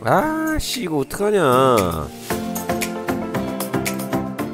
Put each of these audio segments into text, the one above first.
아씨 이거 어떡하냐.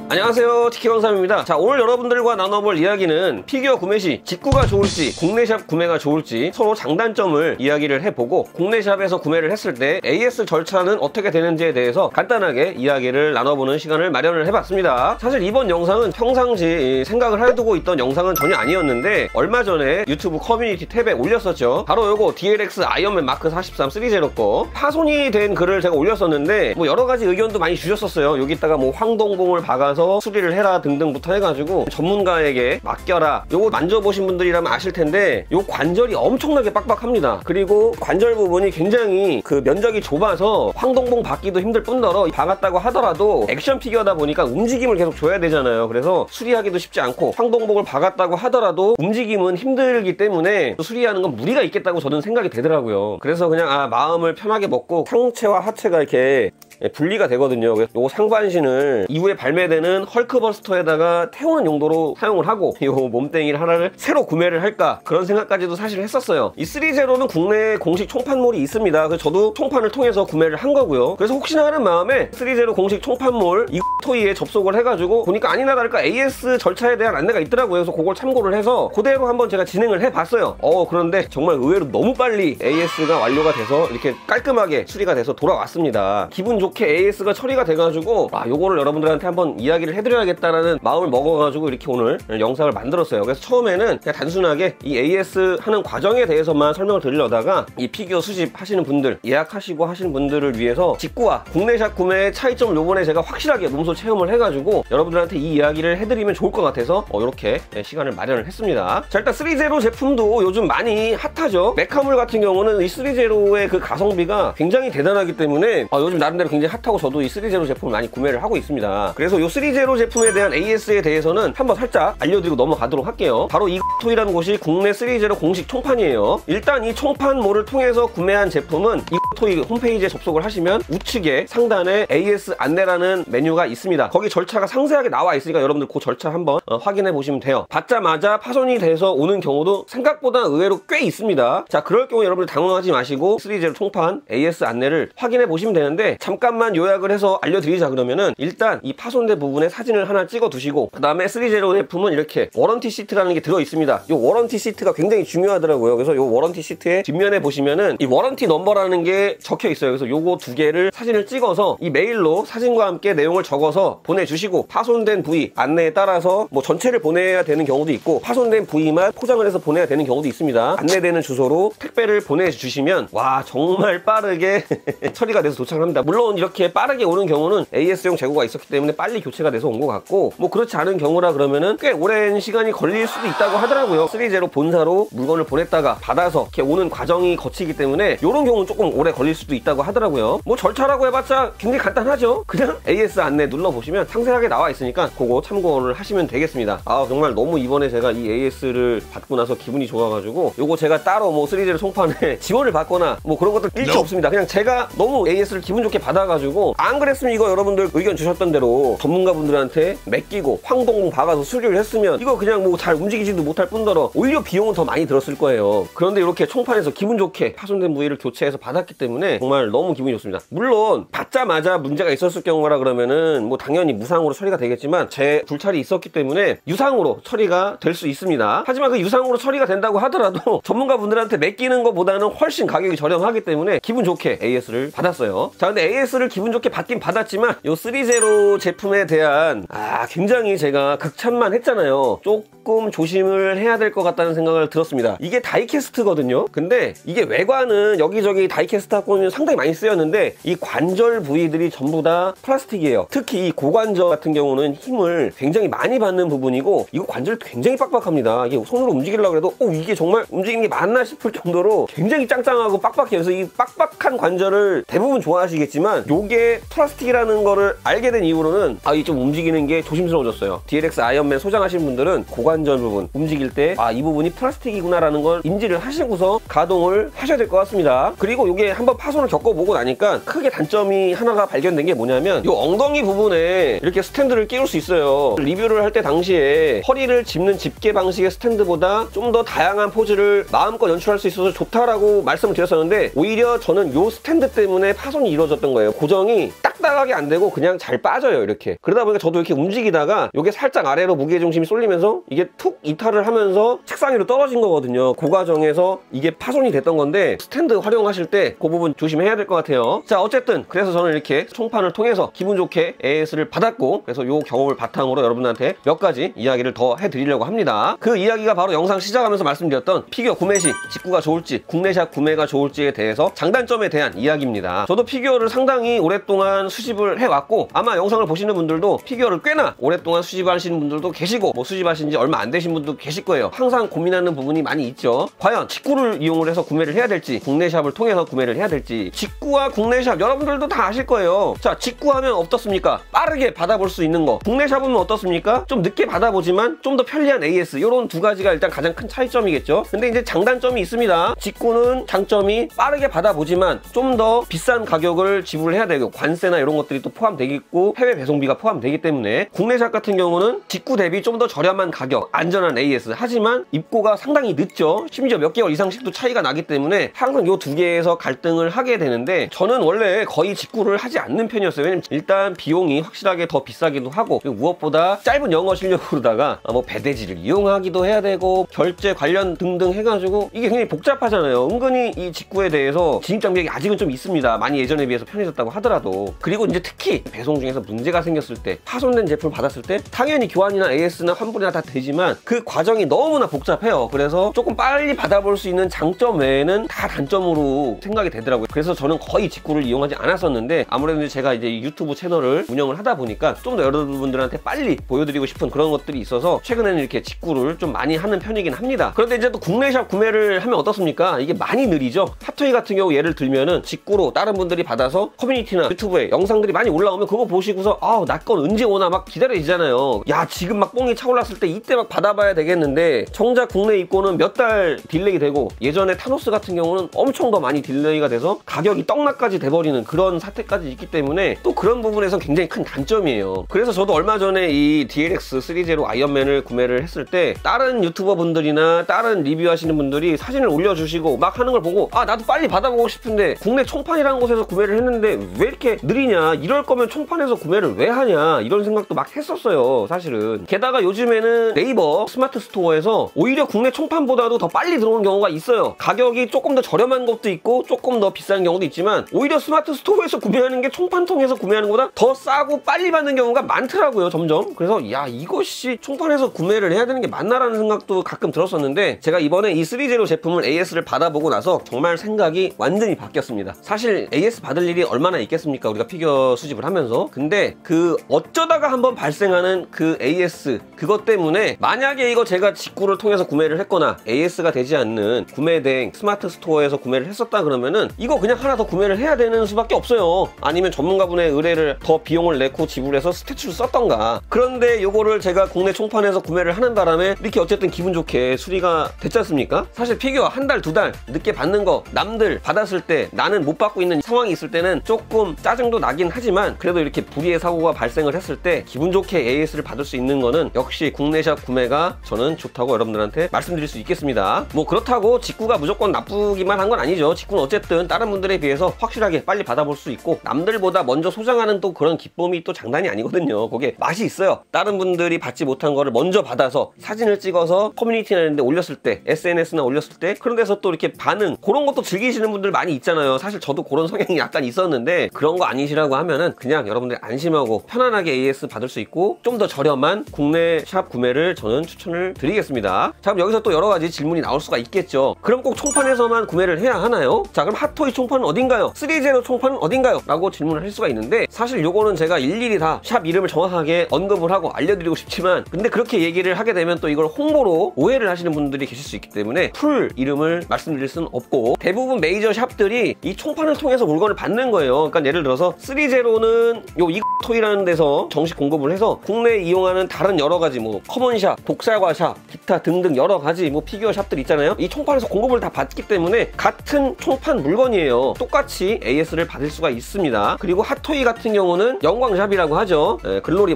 안녕하세요, TK원삼입니다. 자, 오늘 여러분들과 나눠볼 이야기는 피규어 구매 시 직구가 좋을지 국내샵 구매가 좋을지 서로 장단점을 이야기를 해보고 국내샵에서 구매를 했을 때 AS 절차는 어떻게 되는지에 대해서 간단하게 이야기를 나눠보는 시간을 마련을 해봤습니다. 사실 이번 영상은 평상시 생각을 해두고 있던 영상은 전혀 아니었는데 얼마 전에 유튜브 커뮤니티 탭에 올렸었죠. 바로 요거 DLX 아이언맨 마크 43 3제로 거 파손이 된 글을 제가 올렸었는데 뭐 여러가지 의견도 많이 주셨었어요. 여기다가 뭐 황동봉을 박아서 수리를 해라 등등부터 해가지고 전문가에게 맡겨라. 요거 만져보신 분들이라면 아실 텐데 요 관절이 엄청나게 빡빡합니다. 그리고 관절 부분이 굉장히 그 면적이 좁아서 황동봉 박기도 힘들 뿐더러 박았다고 하더라도 액션 피규어다 보니까 움직임을 계속 줘야 되잖아요. 그래서 수리하기도 쉽지 않고 황동봉을 박았다고 하더라도 움직임은 힘들기 때문에 수리하는 건 무리가 있겠다고 저는 생각이 되더라고요. 그래서 그냥 마음을 편하게 먹고 상체와 하체가 이렇게 분리가 되거든요. 그래서 요 상반신을 이후에 발매되는 헐크버스터에다가 태우는 용도로 사용을 하고 요 몸땡이를 하나를 새로 구매를 할까 그런 생각까지도 사실 했었어요. 이 3제로는 국내 공식 총판몰이 있습니다. 그래서 저도 총판을 통해서 구매를 한 거고요. 그래서 혹시나 하는 마음에 3제로 공식 총판몰 이토이에 접속을 해가지고 보니까 아니나 다를까 AS 절차에 대한 안내가 있더라고요. 그래서 그걸 참고를 해서 그대로 한번 제가 진행을 해봤어요. 그런데 정말 의외로 너무 빨리 AS가 완료가 돼서 이렇게 깔끔하게 수리가 돼서 돌아왔습니다. 기분 좋게 AS가 처리가 돼가지고 요거를 여러분들한테 한번 이야기를 해드려야겠다라는 마음을 먹어가지고 이렇게 오늘 영상을 만들었어요. 그래서 처음에는 그냥 단순하게 이 AS 하는 과정에 대해서만 설명을 드리려다가 이 피규어 수집 하시는 분들, 예약하시고 하시는 분들을 위해서 직구와 국내샵 구매의 차이점을 요번에 제가 확실하게 몸소 체험을 해가지고 여러분들한테 이 이야기를 해드리면 좋을 것 같아서 이렇게 시간을 마련을 했습니다. 자, 일단 3제로 제품도 요즘 많이 핫하죠. 메카물 같은 경우는 이 3제로의 그 가성비가 굉장히 대단하기 때문에 요즘 나름대로 굉장히 핫하고 저도 이 3제로 제품을 많이 구매를 하고 있습니다. 그래서 이 3제로 제품에 대한 AS에 대해서는 한번 살짝 알려드리고 넘어가도록 할게요. 바로 이토이라는 곳이 국내 3제로 공식 총판이에요. 일단 이 총판몰을 통해서 구매한 제품은 이토이 홈페이지에 접속을 하시면 우측에 상단에 AS 안내라는 메뉴가 있습니다. 거기 절차가 상세하게 나와 있으니까 여러분들 그 절차 한번 확인해 보시면 돼요. 받자마자 파손이 돼서 오는 경우도 생각보다 의외로 꽤 있습니다. 자, 그럴 경우 여러분들 당황하지 마시고 3제로 총판 AS 안내를 확인해 보시면 되는데 잠깐만 요약을 해서 알려드리자 그러면은 일단 이 파손된 부분에 사진을 하나 찍어 두시고 그 다음에 3제로 제품은 이렇게 워런티 시트라는 게 들어 있습니다. 이 워런티 시트가 굉장히 중요하더라고요. 그래서 이 워런티 시트의 뒷면에 보시면은 이 워런티 넘버라는 게 적혀 있어요. 그래서 요거 두 개를 사진을 찍어서 이 메일로 사진과 함께 내용을 적어서 보내주시고 파손된 부위 안내에 따라서 뭐 전체를 보내야 되는 경우도 있고 파손된 부위만 포장을 해서 보내야 되는 경우도 있습니다. 안내되는 주소로 택배를 보내주시면 와 정말 빠르게 처리가 돼서 도착을 합니다. 물론 이렇게 빠르게 오는 경우는 AS용 재고가 있었기 때문에 빨리 교체가 돼서 온 것 같고 뭐 그렇지 않은 경우라 그러면은 꽤 오랜 시간이 걸릴 수도 있다고 하더라고요. 3제로 본사로 물건을 보냈다가 받아서 이렇게 오는 과정이 거치기 때문에 이런 경우는 조금 오래 걸릴 수도 있다고 하더라고요. 뭐 절차라고 해봤자 굉장히 간단하죠. 그냥 AS 안내 눌러보시면 상세하게 나와 있으니까 그거 참고를 하시면 되겠습니다. 정말 너무 이번에 제가 이 AS를 받고 나서 기분이 좋아가지고 요거 제가 따로 뭐 3제로 총판에 지원을 받거나 뭐 그런 것들 일체 없습니다. 그냥 제가 너무 AS를 기분 좋게 받아가지고 안 그랬으면 이거 여러분들 의견 주셨던 대로 전문가분들한테 맡기고 황동봉 박아서 수리를 했으면 이거 그냥 뭐 잘 움직이지도 못할 뿐더러 오히려 비용은 더 많이 들었을 거예요. 그런데 이렇게 총판에서 기분 좋게 파손된 부위를 교체해서 받았기 때문에 정말 너무 기분이 좋습니다. 물론 받자마자 문제가 있었을 경우라 그러면은 뭐 당연히 무상으로 처리가 되겠지만 제 불찰이 있었기 때문에 유상으로 처리가 될 수 있습니다. 하지만 그 유상으로 처리가 된다고 하더라도 전문가분들한테 맡기는 것보다는 훨씬 가격이 저렴하기 때문에 기분 좋게 AS를 받았어요. 자, 근데 AS를 기분 좋게 받긴 받았지만 요 3제로 제품에 대한 굉장히 제가 극찬만 했잖아요. 조금 조심을 해야 될 것 같다는 생각을 들었습니다. 이게 다이캐스트거든요. 근데 이게 외관은 여기저기 다이캐스트 하고는 상당히 많이 쓰였는데 이 관절 부위들이 전부 다 플라스틱이에요. 특히 이 고관절 같은 경우는 힘을 굉장히 많이 받는 부분이고 이거 관절 굉장히 빡빡합니다. 이게 손으로 움직이려고 해도 이게 정말 움직이는 게 맞나 싶을 정도로 굉장히 짱짱하고 빡빡해요. 그래서 이 빡빡한 관절을 대부분 좋아하시겠지만 요게 플라스틱이라는 거를 알게 된 이후로는 이 좀 움직이는 게 조심스러워졌어요. DLX 아이언맨 소장하시는 분들은 고관절 고관절 부분 움직일 때 이 부분이 플라스틱이구나 라는 걸 인지를 하시고서 가동을 하셔야 될 것 같습니다. 그리고 이게 한번 파손을 겪어보고 나니까 크게 단점이 하나가 발견된 게 뭐냐면 이 엉덩이 부분에 이렇게 스탠드를 끼울 수 있어요. 리뷰를 할 때 당시에 허리를 짚는 집게 방식의 스탠드보다 좀 더 다양한 포즈를 마음껏 연출할 수 있어서 좋다라고 말씀을 드렸었는데, 오히려 저는 이 스탠드 때문에 파손이 이루어졌던 거예요. 고정이 딱딱하게 안 되고 그냥 잘 빠져요, 이렇게. 그러다 보니까 저도 이렇게 움직이다가 이게 살짝 아래로 무게중심이 쏠리면서 이게 툭 이탈을 하면서 책상 위로 떨어진 거거든요. 그 과정에서 이게 파손이 됐던 건데, 스탠드 활용하실 때 그 부분 조심해야 될 것 같아요. 자, 어쨌든 그래서 저는 이렇게 총판을 통해서 기분 좋게 AS를 받았고, 그래서 이 경험을 바탕으로 여러분들한테 몇 가지 이야기를 더 해드리려고 합니다. 그 이야기가 바로 영상 시작하면서 말씀드렸던 피규어 구매 시 직구가 좋을지 국내샵 구매가 좋을지에 대해서 장단점에 대한 이야기입니다. 저도 피규어를 상당히 오랫동안 수집을 해왔고, 아마 영상을 보시는 분들도 피규어를 꽤나 오랫동안 수집하시는 분들도 계시고, 뭐 수집하신 지 얼마 안 되신 분도 계실 거예요. 항상 고민하는 부분이 많이 있죠. 과연 직구를 이용을 해서 구매를 해야 될지, 국내샵을 통해서 구매를 해야 될지. 직구와 국내샵 여러분들도 다 아실 거예요. 자, 직구하면 어떻습니까? 빠르게 받아볼 수 있는 거. 국내샵은 어떻습니까? 좀 늦게 받아보지만 좀 더 편리한 AS, 이런 두 가지가 일단 가장 큰 차이점이겠죠. 근데 이제 장단점이 있습니다. 직구는 장점이 빠르게 받아보지만 좀 더 비싼 가격을 지불해야 되고, 관세나 이런 것들이 또 포함되겠고, 해외 배송비가 포함되기 때문에 국내샵 같은 경우는 직구 대비 좀 더 저렴한 가격, 안전한 AS, 하지만 입고가 상당히 늦죠. 심지어 몇 개월 이상씩도 차이가 나기 때문에 항상 이 두 개에서 갈등을 하게 되는데, 저는 원래 거의 직구를 하지 않는 편이었어요. 왜냐면 일단 비용이 확실하게 더 비싸기도 하고, 그리고 무엇보다 짧은 영어 실력으로다가 뭐 배대지를 이용하기도 해야 되고, 결제 관련 등등 해가지고 이게 굉장히 복잡하잖아요. 은근히 이 직구에 대해서 진입장벽이 아직은 좀 있습니다. 많이 예전에 비해서 편해졌다고 하더라도. 그리고 이제 특히 배송 중에서 문제가 생겼을 때, 파손된 제품을 받았을 때 당연히 교환이나 AS나 환불이나 다 되지만 그 과정이 너무나 복잡해요. 그래서 조금 빨리 받아볼 수 있는 장점 외에는 다 단점으로 생각이 되더라고요. 그래서 저는 거의 직구를 이용하지 않았었는데, 아무래도 제가 이제 유튜브 채널을 운영을 하다 보니까 좀 더 여러분들한테 빨리 보여드리고 싶은 그런 것들이 있어서 최근에는 이렇게 직구를 좀 많이 하는 편이긴 합니다. 그런데 이제 또 국내샵 구매를 하면 어떻습니까? 이게 많이 느리죠. 핫토이 같은 경우 예를 들면은 직구로 다른 분들이 받아서 커뮤니티나 유튜브에 영상들이 많이 올라오면 그거 보시고서 나 건 언제 오나 막 기다려지잖아요. 야, 지금 막 뽕이 차올랐을 때 이때 막 받아봐야 되겠는데, 정작 국내 입고는 몇 달 딜레이 되고, 예전에 타노스 같은 경우는 엄청 더 많이 딜레이가 돼서 가격이 떡락까지 돼버리는 그런 사태까지 있기 때문에 또 그런 부분에서 굉장히 큰 단점이에요. 그래서 저도 얼마 전에 이 DLX 3제로 아이언맨을 구매를 했을 때 다른 유튜버 분들이나 다른 리뷰하시는 분들이 사진을 올려주시고 막 하는 걸 보고, 나도 빨리 받아보고 싶은데 국내 총판이라는 곳에서 구매를 했는데 왜 이렇게 느리냐, 이럴 거면 총판에서 구매를 왜 하냐, 이런 생각도 막 했었어요, 사실은. 게다가 요즘에는 네이버 스마트 스토어에서 오히려 국내 총판보다도 더 빨리 들어오는 경우가 있어요. 가격이 조금 더 저렴한 것도 있고 조금 더 비싼 경우도 있지만, 오히려 스마트 스토어에서 구매하는 게 총판 통해서 구매하는 것보다 더 싸고 빨리 받는 경우가 많더라고요, 점점. 그래서 야, 이것이 총판에서 구매를 해야 되는 게 맞나라는 생각도 가끔 들었었는데, 제가 이번에 이 3제로 제품을 AS를 받아보고 나서 정말 생각이 완전히 바뀌었습니다. 사실 AS 받을 일이 얼마나 있겠습니까, 우리가 피규어 수집을 하면서. 근데 그 어쩌다가 한번 발생하는 그 AS, 그것 때문에 만약에 이거 제가 직구를 통해서 구매를 했거나 AS가 되지 않는 구매대행 스마트 스토어에서 구매를 했었다 그러면은 이거 그냥 하나 더 구매를 해야 되는 수밖에 없어요. 아니면 전문가분의 의뢰를 더 비용을 내고 지불해서 스태츄를 썼던가. 그런데 요거를 제가 국내 총판에서 구매를 하는 바람에 이렇게 어쨌든 기분 좋게 수리가 됐지 않습니까? 사실 피규어 한 달, 두 달 늦게 받는 거, 남들 받았을 때 나는 못 받고 있는 상황이 있을 때는 조금 짜증도 나긴 하지만, 그래도 이렇게 불의의 사고가 발생을 했을 때 기분 좋게 AS를 받을 수 있는 거는 역시 국내샵 구매가 저는 좋다고 여러분들한테 말씀드릴 수 있겠습니다. 뭐 그렇다고 직구가 무조건 나쁘기만 한 건 아니죠. 직구는 어쨌든 다른 분들에 비해서 확실하게 빨리 받아볼 수 있고, 남들보다 먼저 소장하는 또 그런 기쁨이 또 장난이 아니거든요. 거기에 맛이 있어요. 다른 분들이 받지 못한 거를 먼저 받아서 사진을 찍어서 커뮤니티나 이런 데 올렸을 때, SNS나 올렸을 때, 그런 데서 또 이렇게 반응, 그런 것도 즐기시는 분들 많이 있잖아요. 사실 저도 그런 성향이 약간 있었는데, 그런 거 아니시라고 하면은 그냥 여러분들 안심하고 편안하게 AS 받을 수 있고 좀 더 저렴한 국내 샵 구매를 저는 추천을 드리겠습니다. 자, 그럼 여기서 또 여러 가지 질문이 나올 수가 있겠죠. 그럼 꼭 총판에서만 구매를 해야 하나요? 자, 그럼 핫토이 총판은 어딘가요? 3제로 총판은 어딘가요? 라고 질문을 할 수가 있는데, 사실 요거는 제가 일일이 다 샵 이름을 정확하게 언급을 하고 알려드리고 싶지만, 근데 그렇게 얘기를 하게 되면 또 이걸 홍보로 오해를 하시는 분들이 계실 수 있기 때문에 풀 이름을 말씀드릴 수는 없고, 대부분 메이저 샵들이 이 총판을 통해서 물건을 받는 거예요. 그러니까 예를 들어서 3제로는 요 이토이라는 데서 정식 공급을 해서 국내에 이용하는 다른 여러 가지 뭐 커먼샵, 독살과샵, 기타 등등 여러 가지 뭐 피규어 샵들 있잖아요. 이 총판에서 공급을 다 받기 때문에 같은 총판 물건이에요. 똑같이 AS를 받을 수가 있습니다. 그리고 핫토이 같은 경우는 영광샵이라고 하죠. 글로리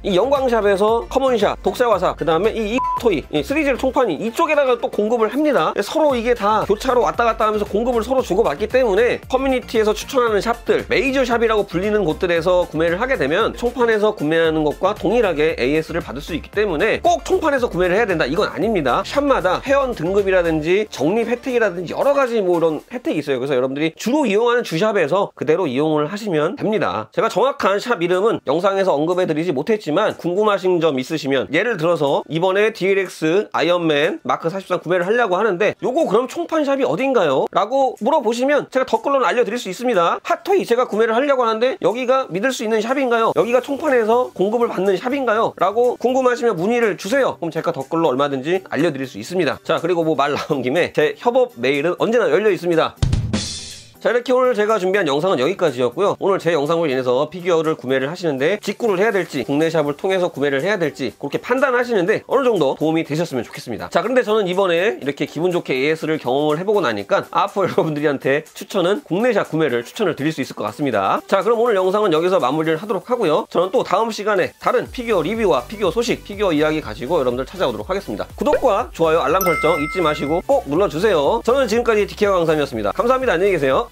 이 영광샵에서 커먼샵, 독살과샵, 그 다음에 이 토이, 3제로 총판이 이쪽에다가 또 공급을 합니다. 서로 이게 다 교차로 왔다 갔다 하면서 공급을 서로 주고받기 때문에 커뮤니티에서 추천하는 샵들, 메이저 샵이라고 불리는 곳들에서 구매를 하게 되면 총판에서 구매하는 것과 동일하게 AS를 받을 수 있기 때문에 꼭 총판에서 구매를 해야 된다, 이건 아닙니다. 샵마다 회원 등급이라든지 적립 혜택이라든지 여러 가지 뭐 이런 혜택이 있어요. 그래서 여러분들이 주로 이용하는 주샵에서 그대로 이용을 하시면 됩니다. 제가 정확한 샵 이름은 영상에서 언급해드리지 못했지만 궁금하신 점 있으시면, 예를 들어서 이번에 DLX 아이언맨 마크 43 구매를 하려고 하는데 요거 그럼 총판샵이 어딘가요? 라고 물어보시면 제가 댓글로는 알려드릴 수 있습니다. 핫토이 제가 구매를 하려고 하는데 여기가 믿을 수 있는 샵인가요? 여기가 총판에서 공급을 받는 샵인가요? 라고 궁금하시면 문의를 주세요. 그럼 제가 댓글로 얼마든지 알려드릴 수 있습니다. 자, 그리고 뭐 말 나온 김에 제 협업 메일은 언제나 열려 있습니다. 자, 이렇게 오늘 제가 준비한 영상은 여기까지였고요. 오늘 제 영상으로 인해서 피규어를 구매를 하시는데 직구를 해야 될지 국내 샵을 통해서 구매를 해야 될지 그렇게 판단하시는데 어느 정도 도움이 되셨으면 좋겠습니다. 자, 그런데 저는 이번에 이렇게 기분 좋게 AS를 경험을 해보고 나니까 앞으로 여러분들한테 추천은 국내 샵 구매를 추천을 드릴 수 있을 것 같습니다. 자, 그럼 오늘 영상은 여기서 마무리를 하도록 하고요. 저는 또 다음 시간에 다른 피규어 리뷰와 피규어 소식, 피규어 이야기 가지고 여러분들 찾아오도록 하겠습니다. 구독과 좋아요, 알람 설정 잊지 마시고 꼭 눌러주세요. 저는 지금까지 디케어 강삼이었습니다. 감사합니다. 안녕히 계세요.